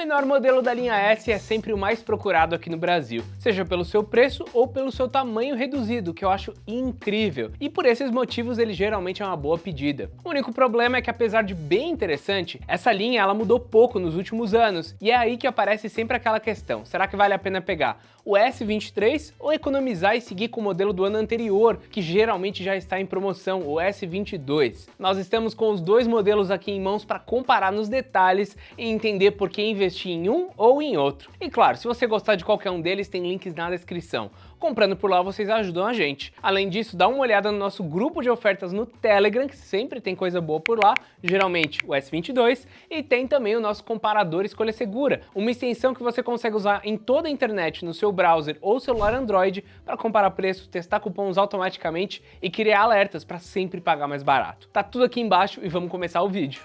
menor modelo da linha S é sempre o mais procurado aqui no Brasil, seja pelo seu preço ou pelo seu tamanho reduzido, que eu acho incrível, e por esses motivos ele geralmente é uma boa pedida. O único problema é que, apesar de bem interessante, essa linha ela mudou pouco nos últimos anos, e é aí que aparece sempre aquela questão: será que vale a pena pegar o S23 ou economizar e seguir com o modelo do ano anterior, que geralmente já está em promoção, o S22? Nós estamos com os dois modelos aqui em mãos para comparar nos detalhes e entender por que investir em um ou em outro. E claro, se você gostar de qualquer um deles, tem links na descrição. Comprando por lá, vocês ajudam a gente. Além disso, dá uma olhada no nosso grupo de ofertas no Telegram, que sempre tem coisa boa por lá, geralmente o S22, e tem também o nosso comparador Escolha Segura, uma extensão que você consegue usar em toda a internet, no seu browser ou celular Android, para comparar preços, testar cupons automaticamente e criar alertas para sempre pagar mais barato. Tá tudo aqui embaixo e vamos começar o vídeo.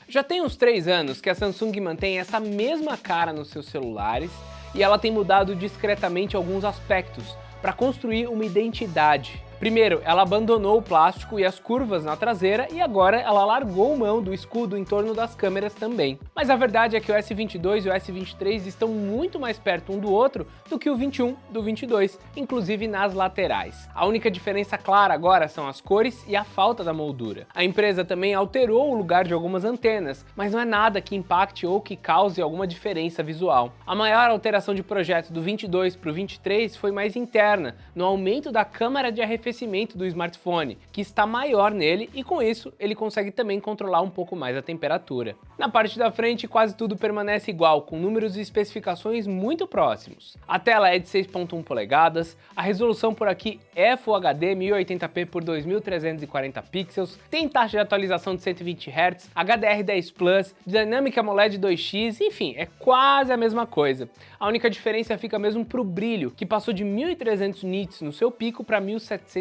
Já tem uns 3 anos que a Samsung mantém essa mesma cara nos seus celulares e ela tem mudado discretamente alguns aspectos para construir uma identidade. Primeiro, ela abandonou o plástico e as curvas na traseira e agora ela largou mão do escudo em torno das câmeras também. Mas a verdade é que o S22 e o S23 estão muito mais perto um do outro do que o 21 do 22, inclusive nas laterais. A única diferença clara agora são as cores e a falta da moldura. A empresa também alterou o lugar de algumas antenas, mas não é nada que impacte ou que cause alguma diferença visual. A maior alteração de projeto do 22 para o 23 foi mais interna, no aumento da câmera de arrefecimento do smartphone, que está maior nele e com isso ele consegue também controlar um pouco mais a temperatura. Na parte da frente quase tudo permanece igual, com números e especificações muito próximos. A tela é de 6.1 polegadas, a resolução por aqui é Full HD 1080p por 2340 pixels, tem taxa de atualização de 120 Hz, HDR10 Plus, Dynamic AMOLED 2X, enfim, é quase a mesma coisa. A única diferença fica mesmo pro brilho, que passou de 1300 nits no seu pico para 1750.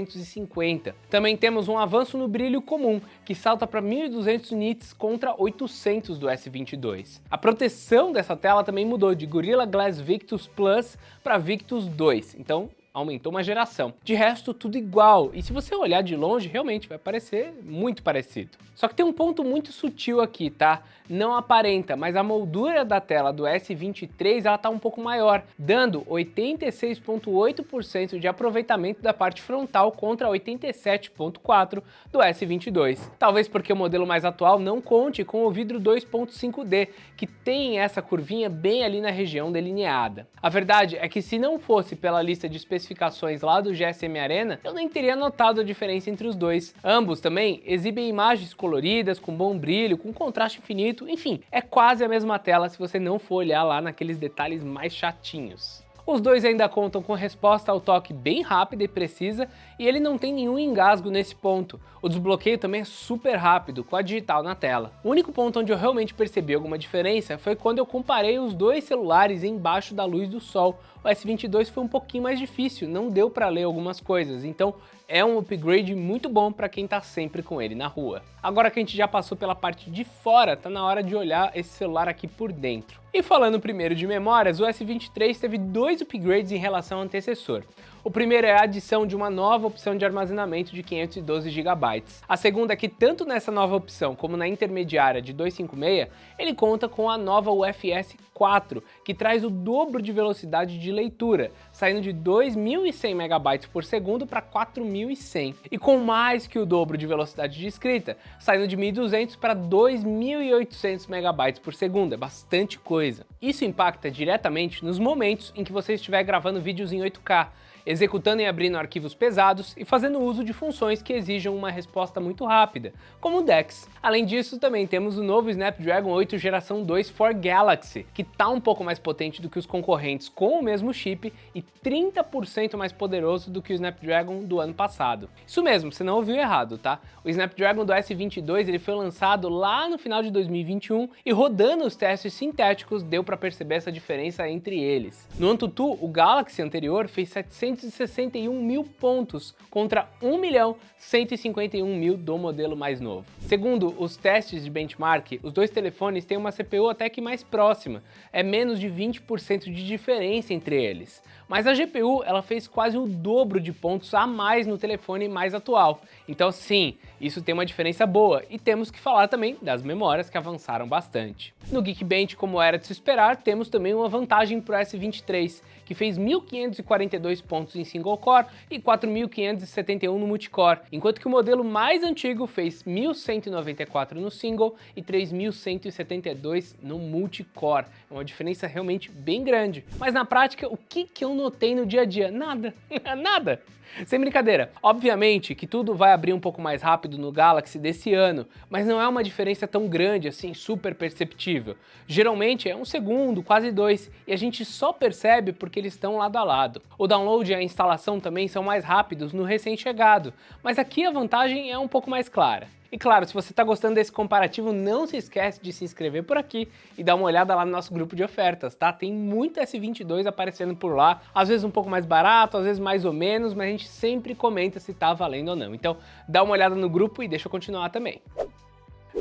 Também temos um avanço no brilho comum, que salta para 1200 nits contra 800 do S22. A proteção dessa tela também mudou de Gorilla Glass Victus Plus para Victus 2, então aumentou uma geração. De resto, tudo igual, e se você olhar de longe, realmente vai parecer muito parecido. Só que tem um ponto muito sutil aqui, tá? Não aparenta, mas a moldura da tela do S23 ela tá um pouco maior, dando 86,8% de aproveitamento da parte frontal contra 87,4% do S22. Talvez porque o modelo mais atual não conte com o vidro 2.5D, que tem essa curvinha bem ali na região delineada. A verdade é que se não fosse pela lista de especificações lá do GSM Arena, eu nem teria notado a diferença entre os dois. Ambos também exibem imagens coloridas, com bom brilho, com contraste infinito, enfim, é quase a mesma tela se você não for olhar lá naqueles detalhes mais chatinhos. Os dois ainda contam com resposta ao toque bem rápida e precisa, e ele não tem nenhum engasgo nesse ponto. O desbloqueio também é super rápido, com a digital na tela. O único ponto onde eu realmente percebi alguma diferença foi quando eu comparei os dois celulares embaixo da luz do sol. O S22 foi um pouquinho mais difícil, não deu para ler algumas coisas, então é um upgrade muito bom para quem tá sempre com ele na rua. Agora que a gente já passou pela parte de fora, tá na hora de olhar esse celular aqui por dentro. E falando primeiro de memórias, o S23 teve 2 upgrades em relação ao antecessor. O primeiro é a adição de uma nova opção de armazenamento de 512 GB. A segunda é que tanto nessa nova opção como na intermediária de 256, ele conta com a nova UFS 4, que traz o dobro de velocidade de leitura, saindo de 2.100 MB por segundo para 4.100, e com mais que o dobro de velocidade de escrita, saindo de 1.200 para 2.800 MB por segundo, é bastante coisa. Isso impacta diretamente nos momentos em que você estiver gravando vídeos em 8K, executando e abrindo arquivos pesados e fazendo uso de funções que exijam uma resposta muito rápida, como o DeX. Além disso, também temos o novo Snapdragon 8 geração 2 for Galaxy, que tá um pouco mais potente do que os concorrentes com o mesmo chip e 30% mais poderoso do que o Snapdragon do ano passado. Isso mesmo, você não ouviu errado, tá? O Snapdragon do S22 ele foi lançado lá no final de 2021 e rodando os testes sintéticos deu para perceber essa diferença entre eles. No AnTuTu, o Galaxy anterior fez 700 461.000 pontos contra 1.151.000 do modelo mais novo. Segundo os testes de benchmark, os dois telefones têm uma CPU até que mais próxima, é menos de 20% de diferença entre eles. Mas a GPU ela fez quase o dobro de pontos a mais no telefone mais atual. Então sim, isso tem uma diferença boa, e temos que falar também das memórias que avançaram bastante. No Geekbench, como era de se esperar, temos também uma vantagem para o S23, que fez 1.542 pontos em single core e 4.571 no multicore, enquanto que o modelo mais antigo fez 1.194 no single e 3.172 no multicore. É uma diferença realmente bem grande. Mas na prática, o que eu notei no dia a dia? Nada. Nada. Sem brincadeira, obviamente que tudo vai abrir um pouco mais rápido no Galaxy desse ano, mas não é uma diferença tão grande assim, super perceptível. Geralmente é 1 segundo, quase 2, e a gente só percebe porque eles estão lado a lado. O download e a instalação também são mais rápidos no recém-chegado, mas aqui a vantagem é um pouco mais clara. E claro, se você está gostando desse comparativo, não se esquece de se inscrever por aqui e dar uma olhada lá no nosso grupo de ofertas, tá? Tem muito S22 aparecendo por lá, às vezes um pouco mais barato, às vezes mais ou menos, mas a gente sempre comenta se tá valendo ou não. Então dá uma olhada no grupo e deixa eu continuar também.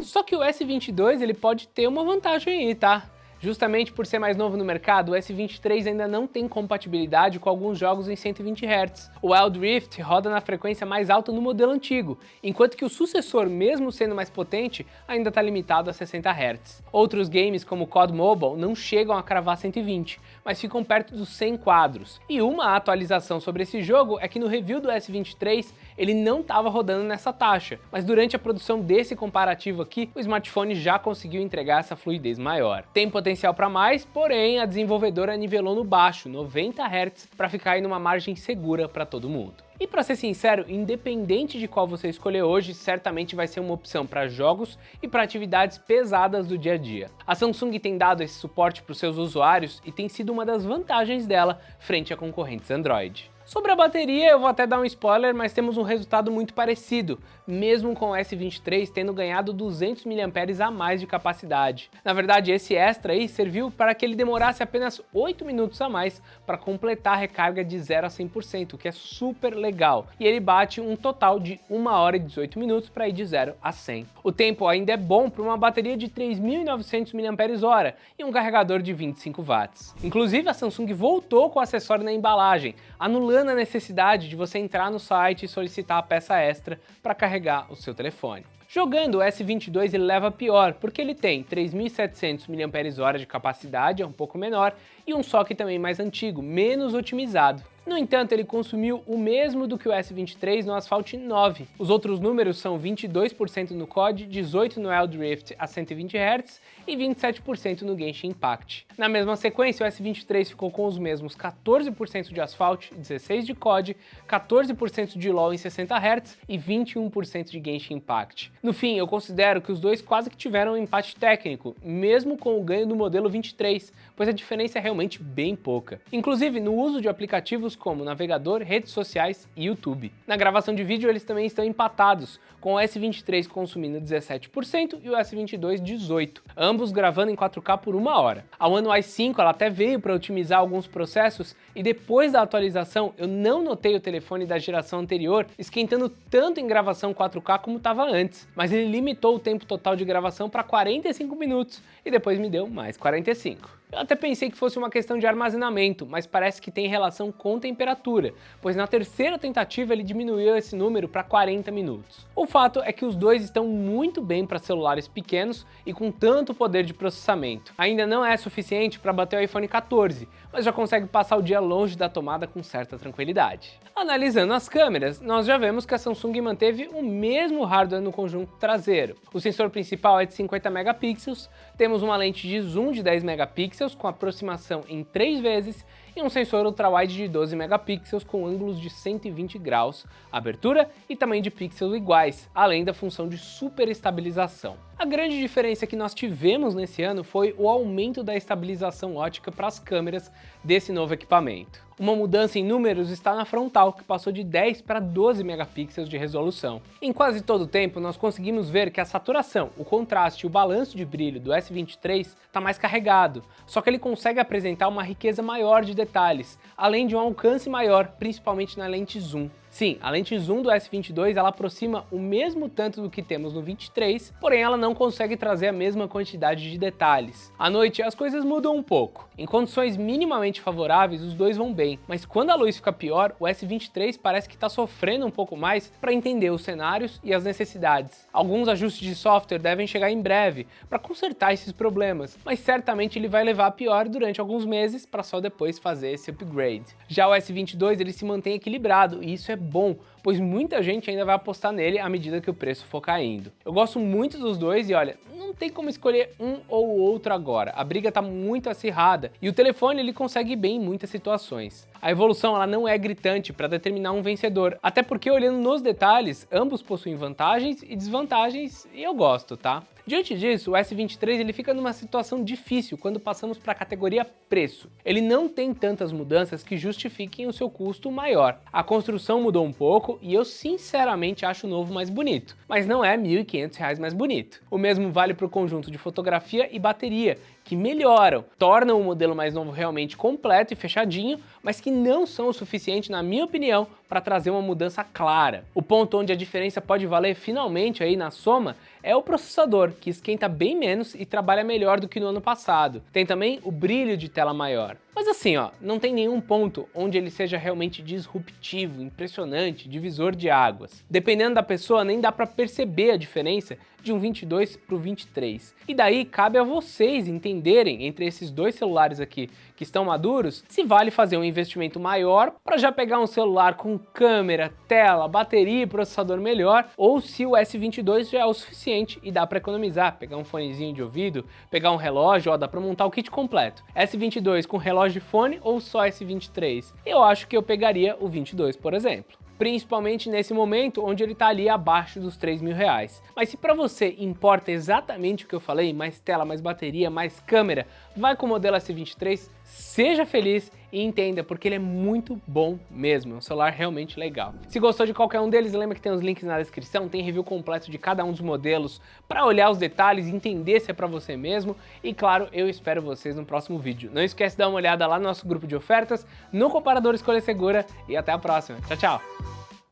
Só que o S22 ele pode ter uma vantagem aí, tá? Justamente por ser mais novo no mercado, o S23 ainda não tem compatibilidade com alguns jogos em 120 Hz. O Wild Rift roda na frequência mais alta no modelo antigo, enquanto que o sucessor, mesmo sendo mais potente, ainda está limitado a 60 Hz. Outros games como COD Mobile não chegam a cravar 120, mas ficam perto dos 100 quadros. E uma atualização sobre esse jogo é que no review do S23 ele não estava rodando nessa taxa, mas durante a produção desse comparativo aqui, o smartphone já conseguiu entregar essa fluidez maior. Tem potencial para mais, porém a desenvolvedora nivelou no baixo, 90 Hz, para ficar aí numa margem segura para todo mundo. E para ser sincero, independente de qual você escolher hoje, certamente vai ser uma opção para jogos e para atividades pesadas do dia a dia. A Samsung tem dado esse suporte para os seus usuários e tem sido uma das vantagens dela frente a concorrentes Android. Sobre a bateria, eu vou até dar um spoiler, mas temos um resultado muito parecido, mesmo com o S23 tendo ganhado 200 mAh a mais de capacidade. Na verdade, esse extra aí serviu para que ele demorasse apenas 8 minutos a mais para completar a recarga de 0 a 100%, o que é super legal. E ele bate um total de 1 hora e 18 minutos para ir de 0 a 100. O tempo ainda é bom para uma bateria de 3.900 mAh e um carregador de 25 watts. Inclusive, a Samsung voltou com o acessório na embalagem, anulando a necessidade de você entrar no site e solicitar a peça extra para carregar o seu telefone. Jogando o S22 ele leva pior, porque ele tem 3.700 mAh de capacidade, é um pouco menor, e um socket também mais antigo, menos otimizado. No entanto, ele consumiu o mesmo do que o S23 no Asphalt 9. Os outros números são 22% no COD, 18% no Wild Rift a 120 Hz e 27% no Genshin Impact. Na mesma sequência, o S23 ficou com os mesmos 14% de Asphalt, 16% de COD, 14% de LoL em 60 Hz e 21% de Genshin Impact. No fim, eu considero que os dois quase que tiveram um empate técnico, mesmo com o ganho do modelo 23, pois a diferença é realmente bem pouca. Inclusive, no uso de aplicativos como navegador, redes sociais e YouTube. Na gravação de vídeo eles também estão empatados, com o S23 consumindo 17% e o S22 18%, ambos gravando em 4K por 1 hora. A One UI 5 ela até veio para otimizar alguns processos e depois da atualização eu não notei o telefone da geração anterior esquentando tanto em gravação 4K como estava antes, mas ele limitou o tempo total de gravação para 45 minutos e depois me deu mais 45. Eu até pensei que fosse uma questão de armazenamento, mas parece que tem relação com temperatura, pois na terceira tentativa ele diminuiu esse número para 40 minutos. O fato é que os dois estão muito bem para celulares pequenos e com tanto poder de processamento. Ainda não é suficiente para bater o iPhone 14, mas já consegue passar o dia longe da tomada com certa tranquilidade. Analisando as câmeras, nós já vemos que a Samsung manteve o mesmo hardware no conjunto traseiro. O sensor principal é de 50 megapixels, temos uma lente de zoom de 10 megapixels com aproximação em 3 vezes e um sensor ultra-wide de 12 megapixels com ângulos de 120 graus, abertura e tamanho de pixels iguais, além da função de superestabilização. A grande diferença que nós tivemos nesse ano foi o aumento da estabilização ótica para as câmeras desse novo equipamento. Uma mudança em números está na frontal, que passou de 10 para 12 megapixels de resolução. Em quase todo o tempo, nós conseguimos ver que a saturação, o contraste e o balanço de brilho do S23 está mais carregado, só que ele consegue apresentar uma riqueza maior de detalhes, além de um alcance maior, principalmente na lente zoom. Sim, a lente zoom do S22 ela aproxima o mesmo tanto do que temos no 23, porém ela não consegue trazer a mesma quantidade de detalhes. À noite as coisas mudam um pouco. Em condições minimamente favoráveis os dois vão bem, mas quando a luz fica pior, o S23 parece que está sofrendo um pouco mais para entender os cenários e as necessidades. Alguns ajustes de software devem chegar em breve para consertar esses problemas, mas certamente ele vai levar a pior durante alguns meses para só depois fazer esse upgrade. Já o S22 ele se mantém equilibrado e isso é bom, pois muita gente ainda vai apostar nele à medida que o preço for caindo. Eu gosto muito dos dois e olha, não tem como escolher um ou outro agora, a briga tá muito acirrada e o telefone ele consegue ir bem em muitas situações. A evolução ela não é gritante para determinar um vencedor, até porque olhando nos detalhes, ambos possuem vantagens e desvantagens e eu gosto, tá? Diante disso, o S23 ele fica numa situação difícil quando passamos para a categoria preço. Ele não tem tantas mudanças que justifiquem o seu custo maior. A construção mudou um pouco e eu sinceramente acho o novo mais bonito, mas não é R$ 1.500 mais bonito. O mesmo vale para o conjunto de fotografia e bateria, que melhoram, tornam o modelo mais novo realmente completo e fechadinho, mas que não são o suficiente, na minha opinião, para trazer uma mudança clara. O ponto onde a diferença pode valer finalmente aí na soma é o processador, que esquenta bem menos e trabalha melhor do que no ano passado. Tem também o brilho de tela maior. Mas assim, ó, não tem nenhum ponto onde ele seja realmente disruptivo, impressionante, divisor de águas. Dependendo da pessoa, nem dá para perceber a diferença de um 22 para o 23. E daí cabe a vocês entenderem entre esses dois celulares aqui que estão maduros, se vale fazer um investimento maior para já pegar um celular com câmera, tela, bateria e processador melhor, ou se o S22 já é o suficiente e dá para economizar, pegar um fonezinho de ouvido, pegar um relógio, ó, dá para montar o kit completo. S22 com relógio de fone ou só S23? Eu acho que eu pegaria o 22, por exemplo. Principalmente nesse momento onde ele está ali abaixo dos R$ 3.000. Mas se para você importa exatamente o que eu falei, mais tela, mais bateria, mais câmera, vai com o modelo S23, seja feliz e entenda, porque ele é muito bom mesmo, é um celular realmente legal. Se gostou de qualquer um deles, lembra que tem os links na descrição, tem review completo de cada um dos modelos para olhar os detalhes e entender se é para você mesmo. E claro, eu espero vocês no próximo vídeo. Não esquece de dar uma olhada lá no nosso grupo de ofertas, no comparador Escolha Segura e até a próxima. Tchau, tchau!